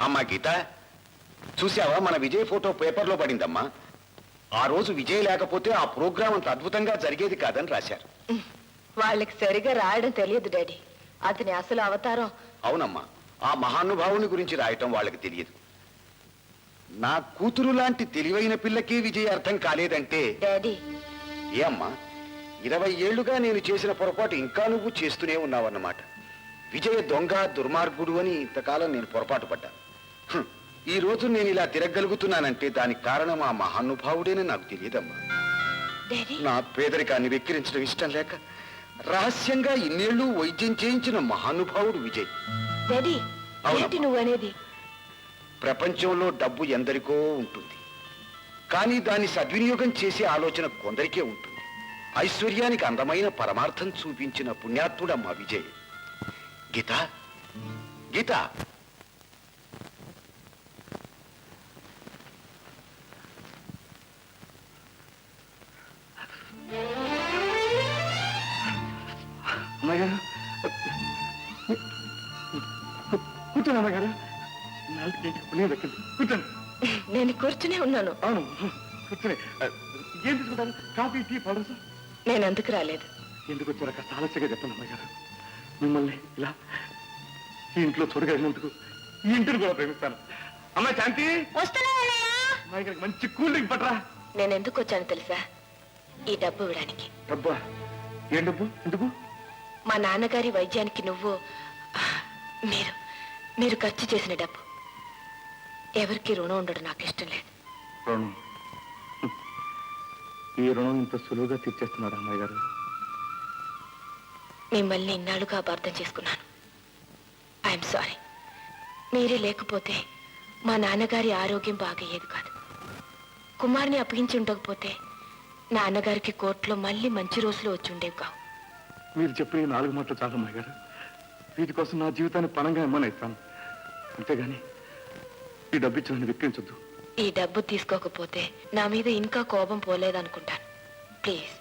అమ్మా గీత, చూసావా మన విజయ్ ఫోటో పేపర్లో పడిందమ్మా. ఆ రోజు విజయ్ లేకపోతే ఆ ప్రోగ్రాం అంత అద్భుతంగా జరిగేది కాదని రాశారు. వాళ్ళకి సరిగా రాయడం తెలియదు డాడీ. అతని అసలు అవతారం. అవునమ్మా, ఆ మహానుభావుని గురించి రాయటం వాళ్ళకి తెలియదు. నా కూతురు లాంటి తెలివైన పిల్లకి విజయ్ అర్థం కాలేదంటే డాడీ. ఏ అమ్మా, 20 ఏళ్లుగా నేను చేసిన పొరపాటు ఇంకా నువ్వు చేస్తూనే ఉన్నావన్నమాట. విజయ దొంగ దుర్మార్గుడు అని ఇంతకాలం నేను పొరపాటు పడ్డాను. ఈ రోజు నేను ఇలా తిరగలుగుతున్నానంటే దానికి కారణం ఆ మహానుభావుడేనని నాకు తెలియదమ్మా. నా పేదరికాన్ని వెక్కిరించడం ఇష్టం లేక రహస్యంగా ఇన్నేళ్లు వైద్యం చేయించిన మహానుభావుడు విజయ్. నువ్వనేది? ప్రపంచంలో డబ్బు ఎందరికో ఉంటుంది, కానీ దాన్ని సద్వినియోగం చేసే ఆలోచన కొందరికే ఉంటుంది. ఐశ్వర్యానికి అందమైన పరమార్థం చూపించిన పుణ్యాత్ముడమ్మా విజయ్. గీత, గీత, అమ్మగారు కూర్చోండి. అమ్మగారు కూర్చోండి. నేను కూర్చునే ఉన్నాను. అవును, కూర్చుని. ఏం తీసుకుంటాను? Coffee, tea, powder? నేను ఎందుకు రాలేదు. ఎందుకు వచ్చారో కాస్త ఆలస్యంగా చెప్పండి అమ్మగారు. మిమ్మల్ని ఇలా ఈ ఇంట్లో చూడగలిగినందుకు ఈ ఇంటిని కూడా ప్రేమిస్తాను. అమ్మాయి శాంతి, అమ్మాయి గారికి మంచి కూల్ డ్రింక్ పట్టరా. నేను ఎందుకు వచ్చాను తెలుసా? ఈ డబ్బు ఇవ్వడానికి. డబ్బా? ఏం డబ్బు? ఎందుకు? మా నాన్నగారి వైద్యానికి మీరు ఖర్చు చేసిన డబ్బు. ఎవరికి రుణం ఉండడం నాకు ఇష్టం లేదు. రుణం? ఈ రుణం ఇంత సులువుగా తీర్చేస్తున్నారు అమ్మాయి గారు. మిమ్మల్ని ఇన్నాళ్ళుగా అపార్థం చేసుకున్నాను. I'm sorry. మీరే లేకపోతే మా నాన్నగారి ఆరోగ్యం బాగయ్యేది కాదు. కుమార్ని అప్పగించి ఉండకపోతే నాన్నగారికి కోర్టులో మళ్ళీ మంచి రోజులు వచ్చి ఉండేవి కావు. మీరు చెప్పిన 4 మాటలు చాలు అమ్మాయి గారు. వీటి కోసం నా జీవితాన్ని పణంగా ఇమ్మని ఇస్తాను, అంతేగాని ఈ డబ్బు ఇచ్చిన విక్రించొద్దు. ఈ డబ్బు తీసుకోకపోతే నా మీద ఇంకా కోపం పోలేదనుకుంటాను. ప్లీజ్,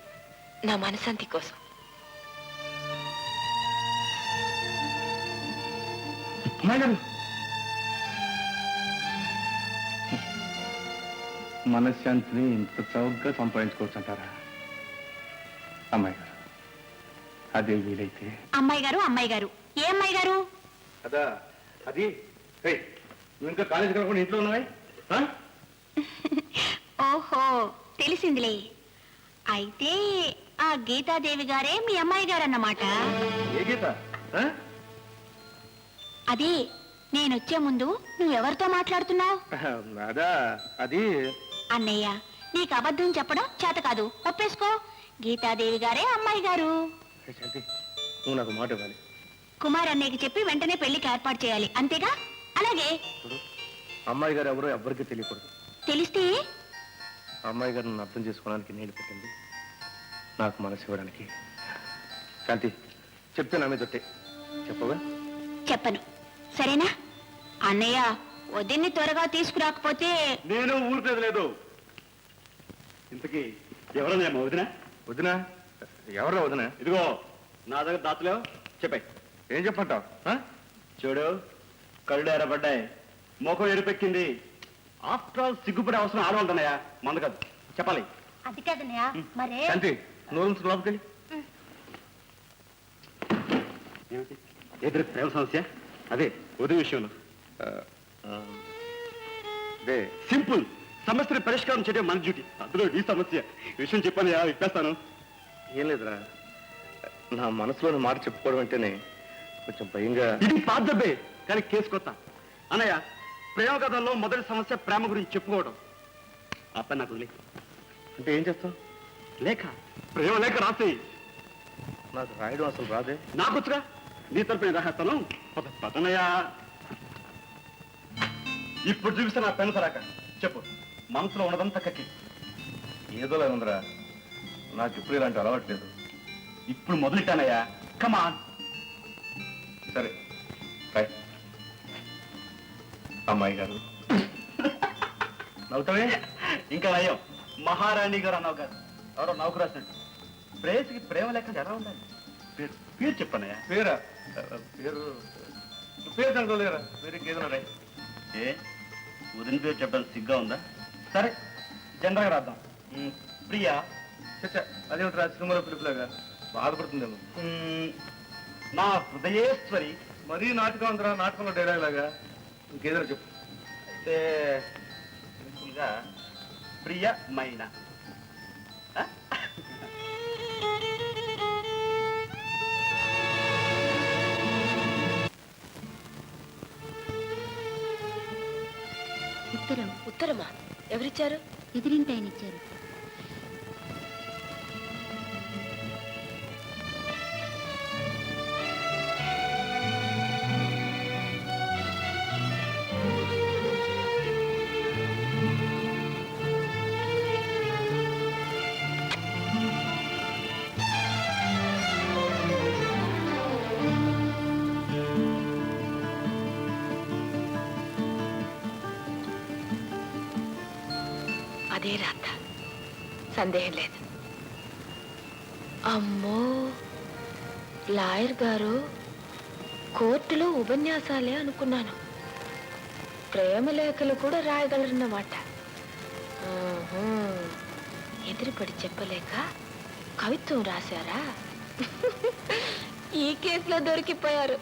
నా మనశాంతి కోసం. మనశ్శాంతిని ఇంత చౌకగా సంపాదించుకోవచ్చు అంటారా అమ్మాయి గారు? అదే వీలైతే. అమ్మాయి గారు, అమ్మాయి గారు, ఏ అమ్మాయి గారు? అదా, అది నువ్వు ఇంకా కాలేజీకి వెళ్ళకుండా ఇంట్లో ఉన్నావే? ఓహో, తెలిసిందిలే. అయితే ఆ గీతాదేవి గారే మీ అమ్మాయి గారు అన్నమాట. ఏ గీత? అదే, నేనొచ్చే ముందు నువ్వెవరితో మాట్లాడుతున్నావు? అదా, అది అన్నయ్య, నీకు అబద్ధం చెప్పడం చేత కాదు, ఒప్పేసుకో. గీతాదేవి గారే అమ్మాయి గారు. నువ్వు నాకు మాట ఇవ్వాలి. కుమార్ అన్నయ్యకి చెప్పి వెంటనే పెళ్లికి ఏర్పాటు చేయాలి, అంతేగా? అలాగే. అమ్మాయి గారు ఎవరో ఎవ్వరికీ తెలియకూడదు. తెలిస్తే? అమ్మాయి గారు నన్ను అర్థం చేసుకోవడానికి నేను పెట్టింది, నాకు మనసు ఇవ్వడానికి. శాంతి, చెప్తే నా మీద చెప్పవా? చెప్పను, సరేనా? అన్నయ్య, వదిన్ని త్వరగా తీసుకురాకపోతే నేను ఊరుకునేది లేదు. ఇంతకీ ఎవరన్నా వదినా? వదినా? ఎవరో వదినా? ఇదిగో నా దగ్గర దాతలేవు, చెప్పాయి. ఏం చెప్పంటావు? చూడు, కళ్ళు ఎర్రబడ్డాయి, ముఖం ఎరుపెక్కింది. ఆఫ్టర్ ఆల్ సిగ్గుపడే అవసరం ఆడవాళ్ళన్నాయా? మంద కాదు, చెప్పాలి. అది కాదన్నయ్య, మరే. శాంతి, నోరు లోపలికి. ఏమిటి? ఎదురు ప్రేమ సమస్య? అదే వదిన విషయంలో. అదే సింపుల్ సమస్యని పరిష్కారం చేయడం మన డ్యూటీ. అందులో ఈ సమస్య విషయం చెప్పాను, ఇప్పేస్తాను. ఏం లేదురా, నా మనసులోని మాట చెప్పుకోవడం అంటేనే కొంచెం భయంగా. ఇది పాత డబ్బే, కానీ కేసు కొత్త. అన్నయ్య, ప్రేమ కథల్లో మొదటి సమస్య ప్రేమ గురించి చెప్పుకోవడం. ఆ పని నాకు లేక. అంటే ఏం చేస్తావు? లేఖ, ప్రేమ లేఖ రాసేయి. నాకు రాయడం అసలు రాదే. నాకొచ్చుగా, నీ తరపున రాస్తాను. పదనయ్యా, ఇప్పుడు చూపిస్తే నా పెన్ను తరాక చెప్పు, మనసులో ఉన్నదంతా కక్కి. ఏదోలా ఉందిరా, నాకు ఇప్పుడు ఇలాంటి అలవాట్లేదు. ఇప్పుడు మొదలెట్టానయ్యా, కమాన్. సరే, అమ్మాయి గారు. నవ్వుతావే? ఇంకా నయ్యం, మహారాణి గారు అన్నావు కాదు, ఎవరో నవ్వుకు రాసినట్టు. ప్రేయసికి ప్రేమ లేక ఎలా ఉండాలి? పేరు పేరు చెప్పన్నయ్యా. పేరా? పేరు పేరు కనుకోలేరా? పేరు ఇంకేదన్నా రాయి. ఏ వదిన పేరు చెప్పడానికి సిగ్గా ఉందా? సరే జనరల్గా రాద్దాం. ప్రియా. అదేమిట్రా సినిమాలో పిలుపులాగా బాధపడుతుందేమో. నా హృదయేశ్వరి. మరీ నాటకం ఉందిరా, నాటకంలో డైలాగ్ లాగా. ఇంకేదైనా చెప్పు. అయితే సింపుల్గా ప్రియమైన. ఉత్తరం ఉత్తరమా? ఎవరిచ్చారు? ఎదిరింటి ఆయన ఇచ్చారు. అదే రాత, సందేహం లేదు. అమ్మో, లాయర్ గారు కోర్టులో ఉపన్యాసాలే అనుకున్నాను. ప్రేమ లేఖలు కూడా రాయగలరన్నమాట. ఆహా, ఎదురుపడి చెప్పలేక కవిత్వం రాశారా? ఈ కేసులో దొరికిపోయారు.